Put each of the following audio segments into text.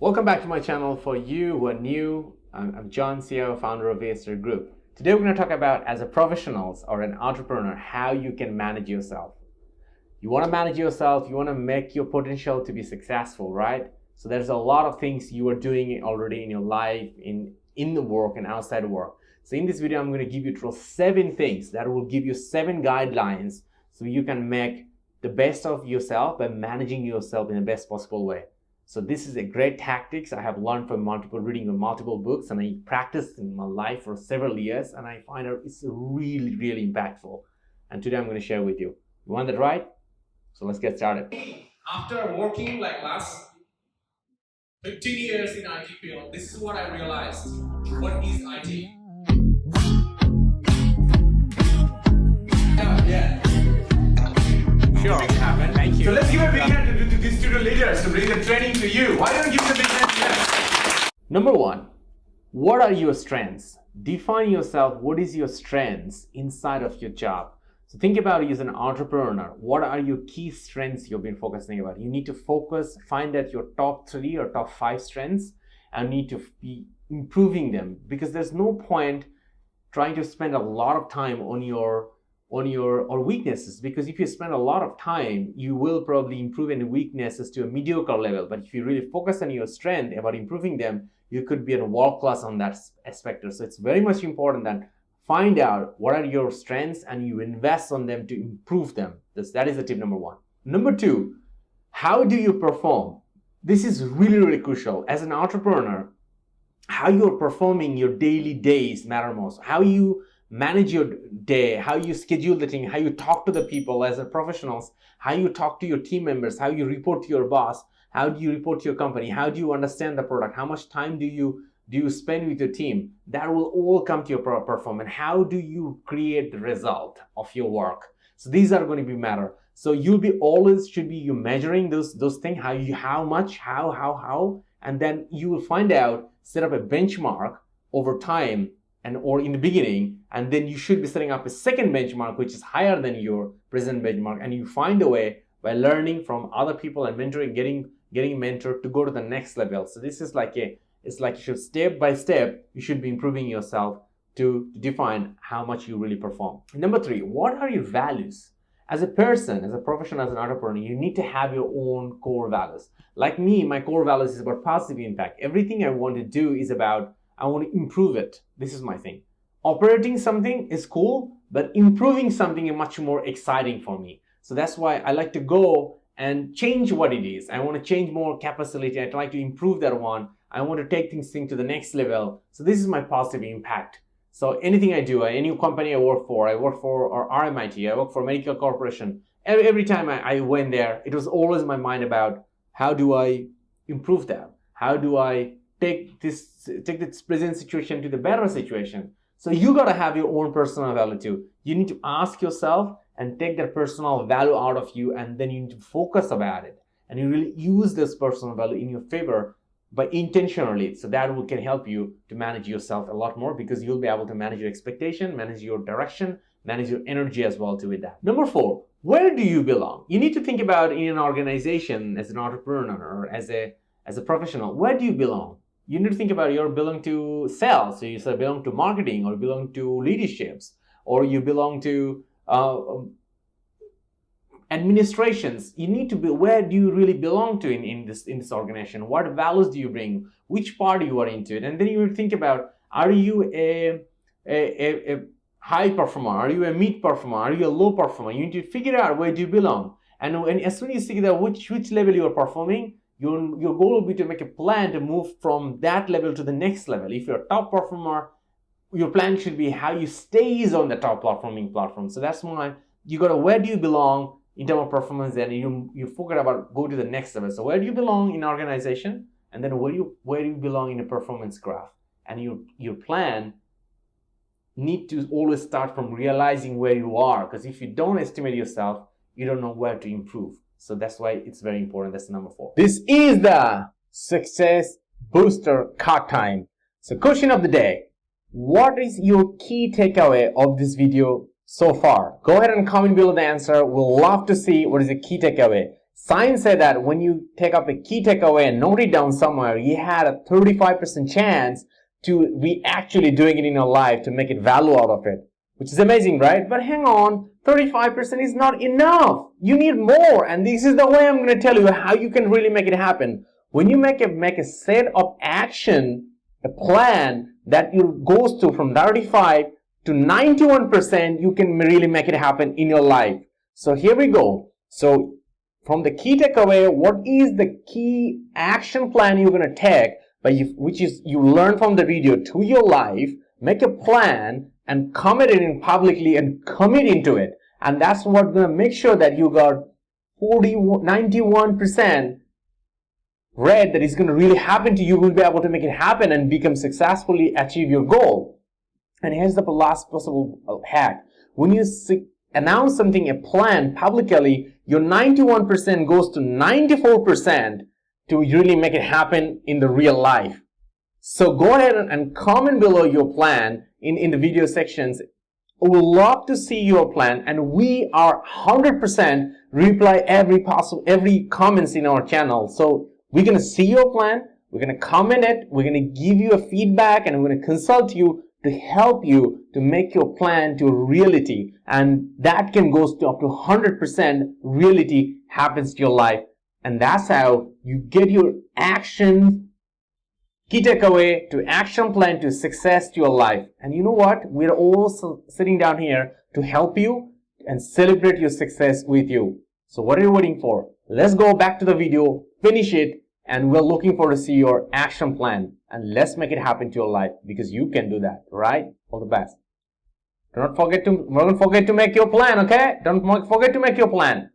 Welcome back to my channel. For you who are new, I'm John, CEO, founder of VSHR Group. Today we're going to talk about, as a professional or an entrepreneur, how you can manage yourself. You want to manage yourself, you want to make your potential to be successful, right? So there's a lot of things you are doing already in your life, in the work and outside work. So in this video, I'm going to give you 7 things that will give you 7 guidelines so you can make the best of yourself by managing yourself in the best possible way. So this is a great tactics I have learned from reading multiple books, and I practiced in my life for several years, and I find out it's really, really impactful. And today I'm going to share with you. You want that right? So let's get started. After working like last 15 years in IT field, this is what I realized. What is IT? Yeah. Sure. Make it happen. Thank you. So let's give a big hand to these student leaders to bring the training to you. Why don't you give them a big hand to them? Number 1, what are your strengths? Define yourself. What is your strengths inside of your job? So think about you as an entrepreneur. What are your key strengths you've been focusing about? You need to find out your top 3 or top 5 strengths and need to be improving them, because there's no point trying to spend a lot of time on your weaknesses, because if you spend a lot of time, you will probably improve any weaknesses to a mediocre level. But if you really focus on your strength about improving them, you could be a world class on that aspect. So it's very much important that find out what are your strengths and you invest on them to improve them. That is the tip number 1. Number 2, how do you perform? This is really, really crucial. As an entrepreneur, how you're performing your daily days matter most. How you manage your day, how you schedule the thing, how you talk to the people as a professionals, how you talk to your team members, how you report to your boss, how do you report to your company, how do you understand the product, how much time do you spend with your team. That will all come to your performance. How do you create the result of your work? So these are going to be matter. So you'll be always should be you measuring those things, how much, and then you will find out, set up a benchmark over time or in the beginning, and then you should be setting up a second benchmark which is higher than your present benchmark, and you find a way by learning from other people and mentoring, getting mentored to go to the next level. So this is it's like you should step by step, you should be improving yourself to define how much you really perform. Number 3, what are your values? As a person, as a professional, as an entrepreneur, you need to have your own core values. Like me, my core values is about positive impact. Everything I want to do is about I want to improve it. This is my thing. Operating something is cool, but improving something is much more exciting for me. So that's why I like to go and change what it is. I want to change more capacity. I try to improve that one. I want to take things to the next level. So this is my positive impact. So anything I do, any company I work for or RMIT, I work for medical corporation. Every time I went there, it was always in my mind about how do I improve that? How do I take this present situation to the better situation? So you got to have your own personal value too. You need to ask yourself and take that personal value out of you, and then you need to focus about it. And you really use this personal value in your favor by intentionally. So that can help you to manage yourself a lot more, because you'll be able to manage your expectation, manage your direction, manage your energy as well too with that. Number 4, where do you belong? You need to think about in an organization as an entrepreneur or as a professional, where do you belong? You need to think about you belong to sales, so you belong to marketing, or belong to leaderships, or you belong to administrations. You need to be, where do you really belong to in this organization? What values do you bring? Which part you are into it? And then you will think about, are you a high performer? Are you a mid performer? Are you a low performer? You need to figure out where do you belong. And as soon as you figure out which level you are performing, your goal will be to make a plan to move from that level to the next level. If you're a top performer, your plan should be how you stays on the top performing platform. So that's why you got to, where do you belong in terms of performance, and you forget about go to the next level. So where do you belong in an organization, and then where do you belong in a performance graph? And your plan need to always start from realizing where you are, because if you don't estimate yourself, you don't know where to improve. So that's why it's very important. That's number 4. This is the Success Booster card time. So question of the day, what is your key takeaway of this video so far? Go ahead and comment below the answer. We'll love to see what is the key takeaway. Science said that when you take up a key takeaway and note it down somewhere, you had a 35% chance to be actually doing it in your life to make it value out of it, which is amazing, right? But hang on, 35% is not enough. You need more, and this is the way I'm going to tell you how you can really make it happen. When you make a set of action, a plan that goes to from 35 to 91%, you can really make it happen in your life. So here we go. So from the key takeaway, what is the key action plan you're going to take, which is you learn from the video to your life, make a plan and commit it in publicly and commit into it. And that's what's going to make sure that you got 91% rate that is going to really happen to you. Will be able to make it happen and become successfully achieve your goal. And here's the last possible hack. When you announce something, a plan publicly, your 91% goes to 94% to really make it happen in the real life. So go ahead and comment below your plan in the video sections. We would love to see your plan, and we are 100% reply every comments in our channel. So we're going to see your plan, we're going to comment it, we're going to give you a feedback, and we're going to consult you to help you to make your plan to a reality. And that can go to up to 100% reality happens to your life. And that's how you get your action, key takeaway to action plan to success to your life. And you know what? We're also sitting down here to help you and celebrate your success with you. So what are you waiting for? Let's go back to the video, finish it, and we're looking forward to see your action plan. And let's make it happen to your life, because you can do that, right? All the best. Don't forget to make your plan, okay? Don't forget to make your plan.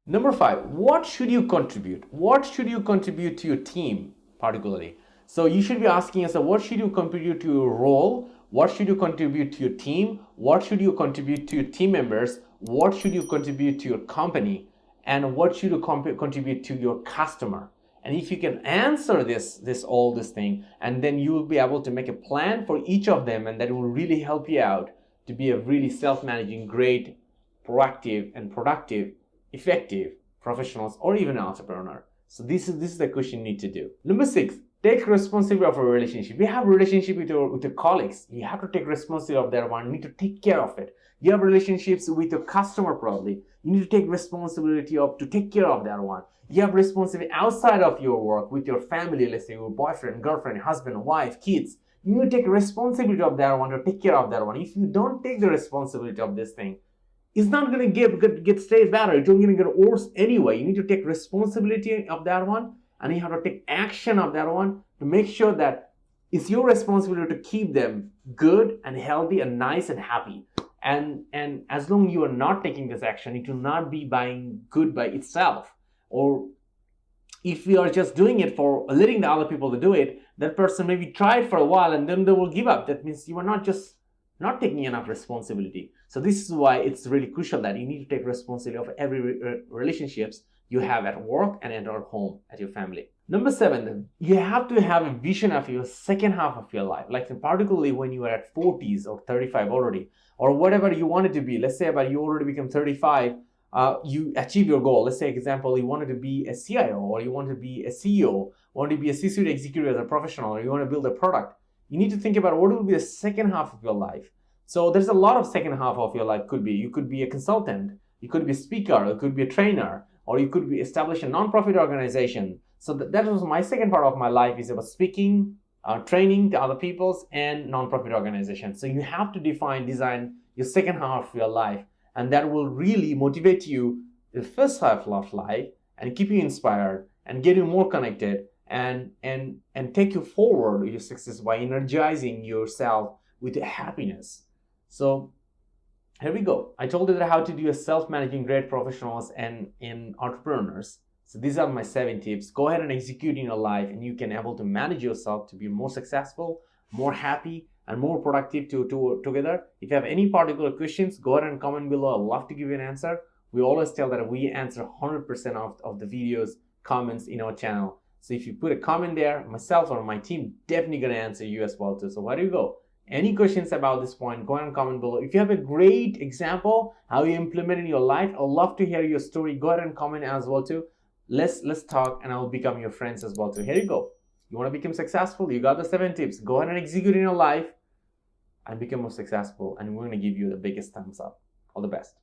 Number 5, what should you contribute? What should you contribute to your team, particularly? So you should be asking yourself, what should you contribute to your role? What should you contribute to your team? What should you contribute to your team members? What should you contribute to your company? And what should you contribute to your customer? And if you can answer all this thing, and then you will be able to make a plan for each of them, and that will really help you out to be a really self-managing, great, proactive, and productive, effective professionals, or even an entrepreneur. So this is the question you need to do. Number 6, take responsibility of a relationship. You have a relationship with your colleagues. You have to take responsibility of that one. You need to take care of it. You have relationships with your customer, probably. You need to take responsibility to take care of that one. You have responsibility outside of your work with your family, let's say your boyfriend, girlfriend, husband, wife, kids. You need to take responsibility of that one, to take care of that one. If you don't take the responsibility of this thing, it's not going to get straight better. It's only going to get worse anyway. You need to take responsibility of that one, and you have to take action of that one to make sure that it's your responsibility to keep them good and healthy and nice and happy. And as long as you are not taking this action, it will not be buying good by itself. Or if you are just doing it for letting the other people to do it, that person maybe tried for a while and then they will give up. That means you are not taking enough responsibility. So this is why it's really crucial that you need to take responsibility of every relationships you have at work and at our home, at your family. Number 7, you have to have a vision of your second half of your life, like particularly when you are at 40s or 35 already, or whatever you want it to be. Let's say about you already become 35, you achieve your goal. Let's say, example, you wanted to be a CIO, or you want to be a CEO, want to be a C-suite executive as a professional, or you want to build a product. You need to think about what will be the second half of your life. So there's a lot of second half of your life could be. You could be a consultant, you could be a speaker, you could be a trainer, or you could be establish a non-profit organization. So that was my second part of my life, is about speaking, training to other peoples, and non-profit organizations. So you have to design your second half of your life, and that will really motivate you the first half of life and keep you inspired and get you more connected and take you forward with your success by energizing yourself with happiness. So here we go. I told you that how to do a self-managing great professionals and entrepreneurs. So these are my 7 tips. Go ahead and execute in your life, and you can able to manage yourself to be more successful, more happy, and more productive together. If you have any particular questions, go ahead and comment below. I'd love to give you an answer. We always tell that we answer 100% of the videos, comments in our channel. So if you put a comment there, myself or my team definitely gonna answer you as well too. So where do you go? Any questions about this point, go ahead and comment below. If you have a great example, how you implement in your life, I'd love to hear your story. Go ahead and comment as well too. Let's talk, and I will become your friends as well too. Here you go. You want to become successful? You got the 7 tips. Go ahead and execute in your life and become more successful. And we're going to give you the biggest thumbs up. All the best.